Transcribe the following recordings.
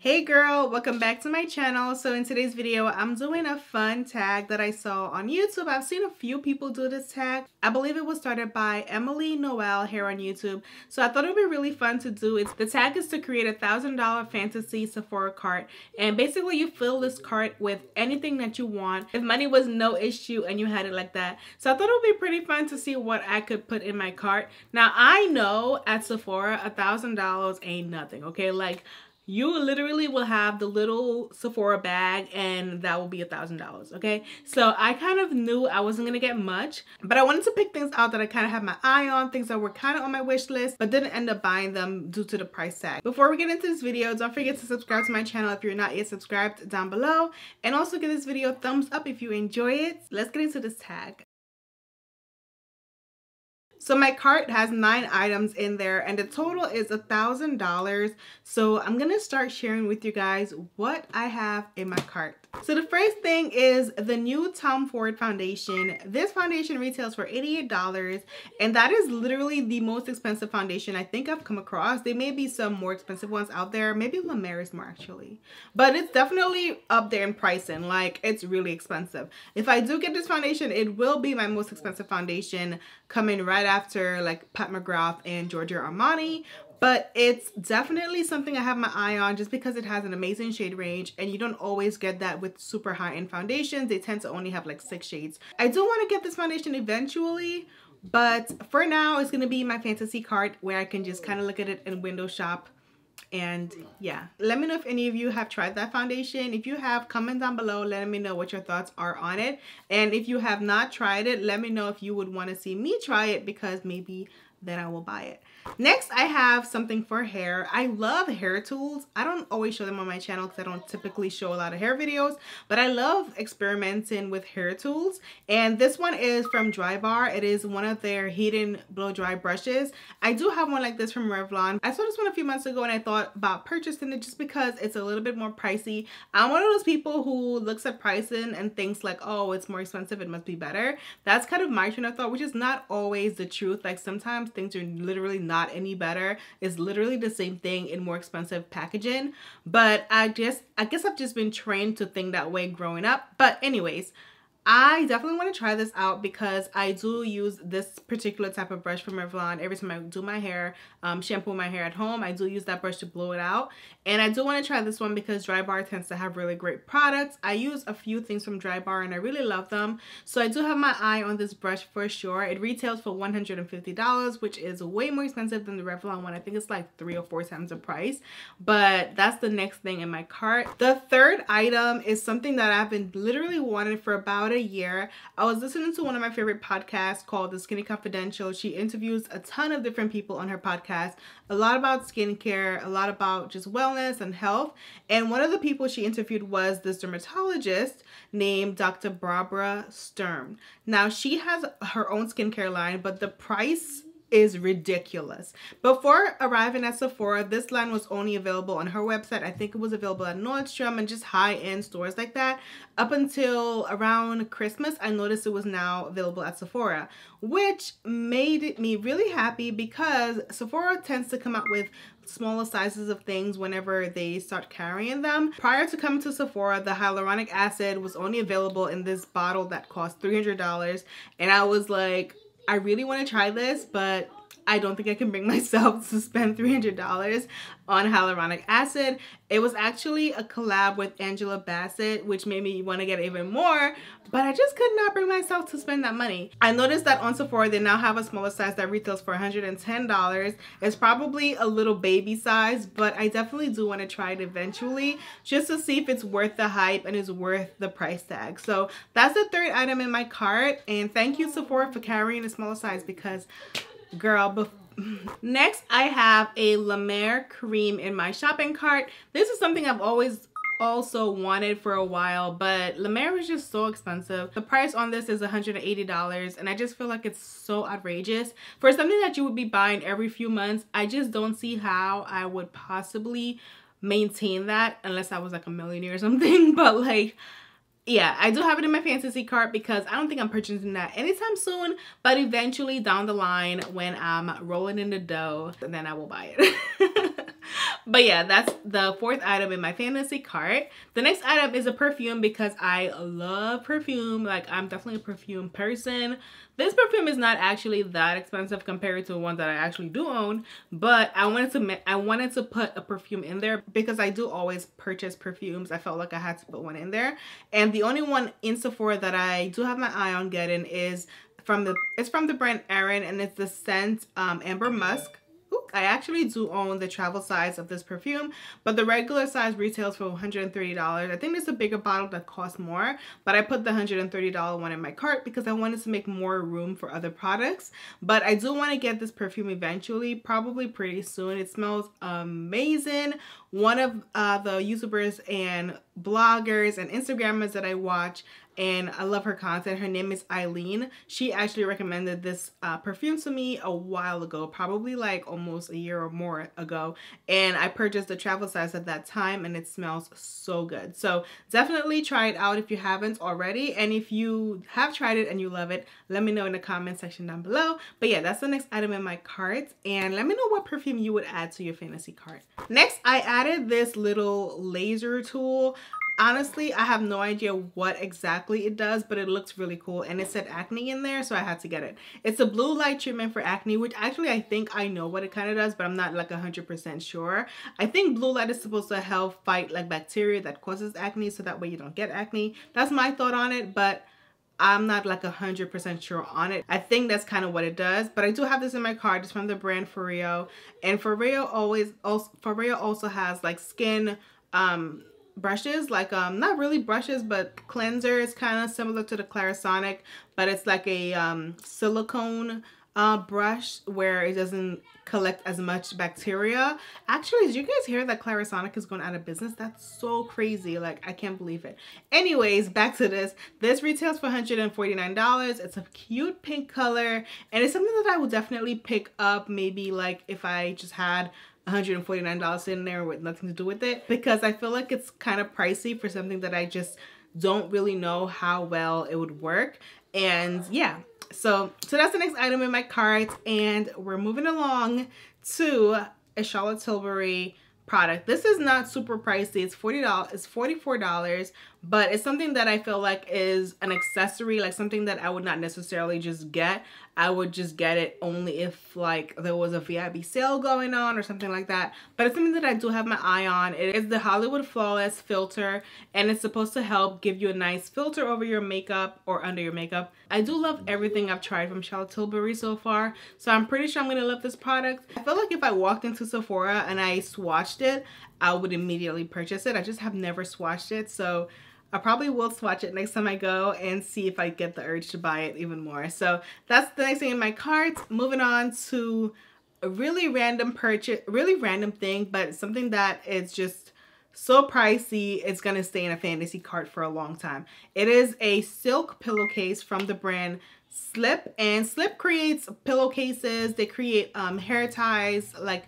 Hey girl, welcome back to my channel. So in today's video, I'm doing a fun tag that I saw on YouTube. I've seen a few people do this tag. I believe it was started by Emily Noel here on YouTube. So I thought it would be really fun to do. The tag is to create a $1,000 fantasy Sephora cart. And basically you fill this cart with anything that you want. If money was no issue and you had it like that. So I thought it would be pretty fun to see what I could put in my cart. Now I know at Sephora, $1,000 ain't nothing, okay? Like, you literally will have the little Sephora bag and that will be $1,000, okay? So I kind of knew I wasn't gonna get much, but I wanted to pick things out that I kind of had my eye on, things that were kind of on my wish list, but didn't end up buying them due to the price tag. Before we get into this video, don't forget to subscribe to my channel if you're not yet subscribed down below, and also give this video a thumbs up if you enjoy it. Let's get into this tag. So my cart has 9 items in there and the total is $1,000. So I'm gonna start sharing with you guys what I have in my cart. So the first thing is the new Tom Ford foundation. This foundation retails for $88 and that is literally the most expensive foundation I think I've come across. There may be some more expensive ones out there. Maybe La Mer is more actually. But it's definitely up there in pricing. Like, it's really expensive. If I do get this foundation, it will be my most expensive foundation, coming right after like Pat McGrath and Giorgio Armani. But it's definitely something I have my eye on just because it has an amazing shade range and you don't always get that with super high-end foundations. They tend to only have like 6 shades. I do want to get this foundation eventually, but for now it's going to be my fantasy cart where I can just kind of look at it and window shop. And yeah, let me know if any of you have tried that foundation. If you have, comment down below, let me know what your thoughts are on it. And if you have not tried it, let me know if you would want to see me try it, because maybe then I will buy it. Next, I have something for hair. I love hair tools. I don't always show them on my channel because I don't typically show a lot of hair videos, but I love experimenting with hair tools. And this one is from Drybar. It is one of their hidden blow dry brushes. I do have one like this from Revlon. I saw this one a few months ago and I thought about purchasing it just because it's a little bit more pricey. I'm one of those people who looks at pricing and thinks like, oh, it's more expensive, it must be better. That's kind of my train of thought, which is not always the truth. Like, sometimes things are literally not any better. It's literally the same thing in more expensive packaging. But I guess I've just been trained to think that way growing up. But anyways, I definitely want to try this out because I do use this particular type of brush from Revlon every time I do my hair, shampoo my hair at home. I do use that brush to blow it out. And I do want to try this one because Drybar tends to have really great products. I use a few things from Drybar and I really love them. So I do have my eye on this brush for sure. It retails for $150, which is way more expensive than the Revlon one. I think it's like 3 or 4 times the price. But that's the next thing in my cart. The third item is something that I've been literally wanting for about a year. I was listening to one of my favorite podcasts called The Skinny Confidential. She interviews a ton of different people on her podcast, a lot about skincare, a lot about just wellness and health. And one of the people she interviewed was this dermatologist named Dr. Barbara Sturm. Now, she has her own skincare line, but the price is ridiculous. Before arriving at Sephora, this line was only available on her website. I think it was available at Nordstrom and just high-end stores like that. Up until around Christmas, I noticed it was now available at Sephora, which made me really happy because Sephora tends to come out with smaller sizes of things whenever they start carrying them. Prior to coming to Sephora, the hyaluronic acid was only available in this bottle that cost $300, and I was like, I really want to try this, but I don't think I can bring myself to spend $300 on hyaluronic acid. It was actually a collab with Angela Bassett, which made me want to get even more, but I just could not bring myself to spend that money. I noticed that on Sephora, they now have a smaller size that retails for $110. It's probably a little baby size, but I definitely do want to try it eventually just to see if it's worth the hype and is worth the price tag. So that's the third item in my cart, and thank you Sephora for carrying a smaller size because girl, next I have a La Mer cream in my shopping cart. This is something I've always also wanted for a while, but La Mer is just so expensive. The price on this is $180 and I just feel like it's so outrageous. For something that you would be buying every few months, I just don't see how I would possibly maintain that unless I was like a millionaire or something. But like, yeah, I do have it in my fantasy cart because I don't think I'm purchasing that anytime soon, but eventually down the line when I'm rolling in the dough, then I will buy it. But yeah, that's the fourth item in my fantasy cart. The next item is a perfume because I love perfume. Like, I'm definitely a perfume person. This perfume is not actually that expensive compared to one that I actually do own, but I wanted to put a perfume in there because I do always purchase perfumes. I felt like I had to put one in there. And the only one in Sephora that I do have my eye on getting is from the brand Erin, and it's the scent Amber Musk. I actually do own the travel size of this perfume, but the regular size retails for $130. I think there's a bigger bottle that costs more, but I put the $130 one in my cart because I wanted to make more room for other products. But I do want to get this perfume eventually, probably pretty soon. It smells amazing. One of the YouTubers and bloggers and Instagrammers that I watch, and I love her content, her name is Eileen. She actually recommended this perfume to me a while ago, probably like almost a year or more ago, and I purchased the travel size at that time, and it smells so good. So definitely try it out if you haven't already, and if you have tried it and you love it, let me know in the comment section down below. But yeah, that's the next item in my cart, and let me know what perfume you would add to your fantasy cart. Next, I added this little laser tool. Honestly, I have no idea what exactly it does, but it looks really cool, and it said acne in there, so I had to get it. It's a blue light treatment for acne, which actually I think I know what it kind of does, but I'm not like 100% sure. I think blue light is supposed to help fight like bacteria that causes acne, so that way you don't get acne. That's my thought on it, but I'm not like 100% sure on it. I think that's kind of what it does, but I do have this in my cart. It's from the brand Foreo, and Foreo also has like skin brushes, like not really brushes, but cleansers, kind of similar to the Clarisonic, but it's like a silicone brush where it doesn't collect as much bacteria. Actually, did you guys hear that Clarisonic is going out of business? That's so crazy. Like, I can't believe it. Anyways, back to this. This retails for $149. It's a cute pink color, and it's something that I would definitely pick up maybe like if I just had $149 in there with nothing to do with it, because I feel like it's kind of pricey for something that I just don't really know how well it would work. And yeah, so that's the next item in my cart, and we're moving along to a Charlotte Tilbury product. This is not super pricey. It's $40. It's $44, but it's something that I feel like is an accessory, like something that I would not necessarily just get. I would just get it only if like there was a VIB sale going on or something like that. But it's something that I do have my eye on. It is the Hollywood Flawless filter, and it's supposed to help give you a nice filter over your makeup or under your makeup. I do love everything I've tried from Charlotte Tilbury so far, so I'm pretty sure I'm gonna love this product. I feel like if I walked into Sephora and I swatched it, I would immediately purchase it. I just have never swatched it, so I probably will swatch it next time I go and see if I get the urge to buy it even more. So that's the next thing in my cart. Moving on to a really random purchase, really random thing, but something that is just so pricey, it's gonna stay in a fantasy cart for a long time. It is a silk pillowcase from the brand Slip, and Slip creates pillowcases. They create hair ties, like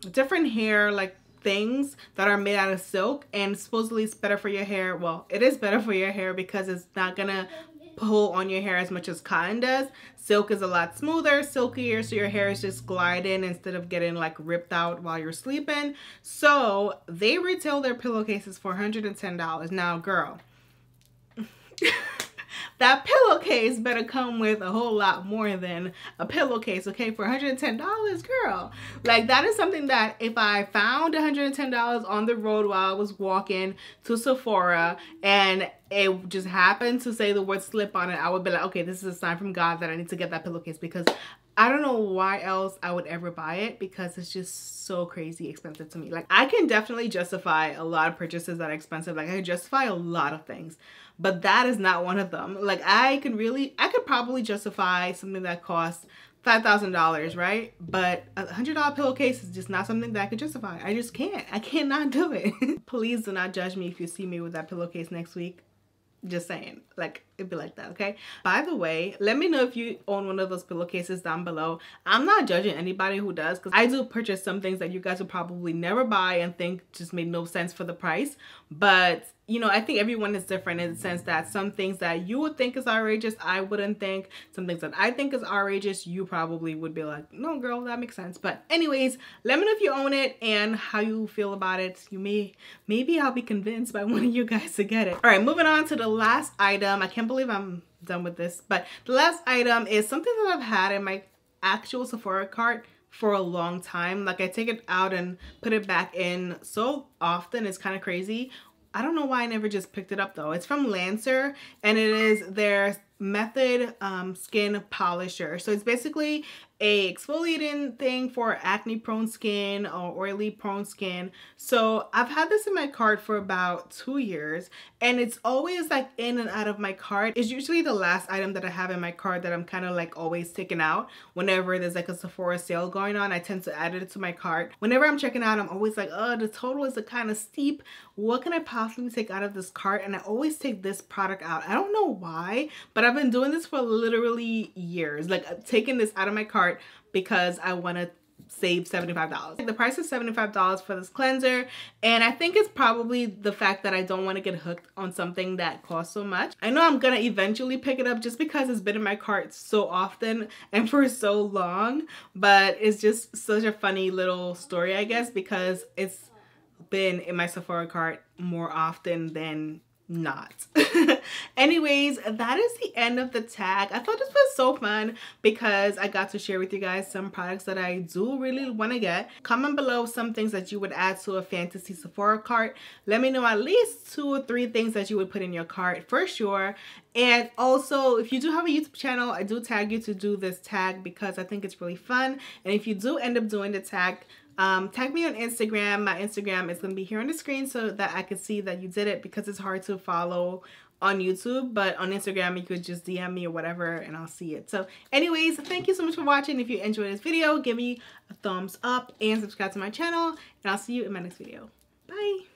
different hair like things that are made out of silk, and supposedly it's better for your hair. Well, it is better for your hair because it's not gonna pull on your hair as much as cotton does. Silk is a lot smoother, silkier, so your hair is just gliding instead of getting like ripped out while you're sleeping. So they retail their pillowcases for $110. Now, girl, that pillowcase better come with a whole lot more than a pillowcase, okay? For $110, girl. Like, that is something that if I found $110 on the road while I was walking to Sephora and it just happened to say the word Slip on it, I would be like, okay, this is a sign from God that I need to get that pillowcase, because I don't know why else I would ever buy it, because it's just so crazy expensive to me. Like, I can definitely justify a lot of purchases that are expensive. Like, I can justify a lot of things, but that is not one of them. Like, I could probably justify something that costs $5,000, right? But a $100 pillowcase is just not something that I could justify. I just can't. I cannot do it. Please do not judge me if you see me with that pillowcase next week. Just saying. Like, It'd be like that, okay? By the way, let me know if you own one of those pillowcases down below. I'm not judging anybody who does, because I do purchase some things that you guys would probably never buy and think just made no sense for the price. But you know, I think everyone is different in the sense that some things that you would think is outrageous, I wouldn't think. Some things that I think is outrageous, you probably would be like, no girl, that makes sense. But anyways, let me know if you own it and how you feel about it. Maybe I'll be convinced by one of you guys to get it. All right, moving on to the last item. I can't believe I'm done with this, but the last item is something that I've had in my actual Sephora cart for a long time. Like, I take it out and put it back in so often, it's kind of crazy. I don't know why I never just picked it up though. It's from Lancer, and it is their Method Skin Polisher. So it's basically a exfoliating thing for acne prone skin or oily prone skin. So I've had this in my cart for about 2 years, and it's always like in and out of my cart. It's usually the last item that I have in my cart that I'm kind of like always taking out. Whenever there's like a Sephora sale going on, I tend to add it to my cart. Whenever I'm checking out, I'm always like, oh, the total is kind of steep. What can I possibly take out of this cart? And I always take this product out. I don't know why, but I've been doing this for literally years. Like, taking this out of my cart because I want to save $75. The price is $75 for this cleanser, and I think it's probably the fact that I don't want to get hooked on something that costs so much. I know I'm gonna eventually pick it up just because it's been in my cart so often and for so long, but it's just such a funny little story, I guess, because it's been in my Sephora cart more often than not. Anyways, that is the end of the tag. I thought this was so fun because I got to share with you guys some products that I do really want to get. Comment below some things that you would add to a fantasy Sephora cart. Let me know at least 2 or 3 things that you would put in your cart for sure. And also, if you do have a YouTube channel, I do tag you to do this tag because I think it's really fun. And if you do end up doing the tag, tag me on Instagram. My Instagram is going to be here on the screen so that I can see that you did it, because it's hard to follow on YouTube, but on Instagram you could just DM me or whatever and I'll see it. So anyways, thank you so much for watching. If you enjoyed this video, give me a thumbs up and subscribe to my channel, and I'll see you in my next video. Bye.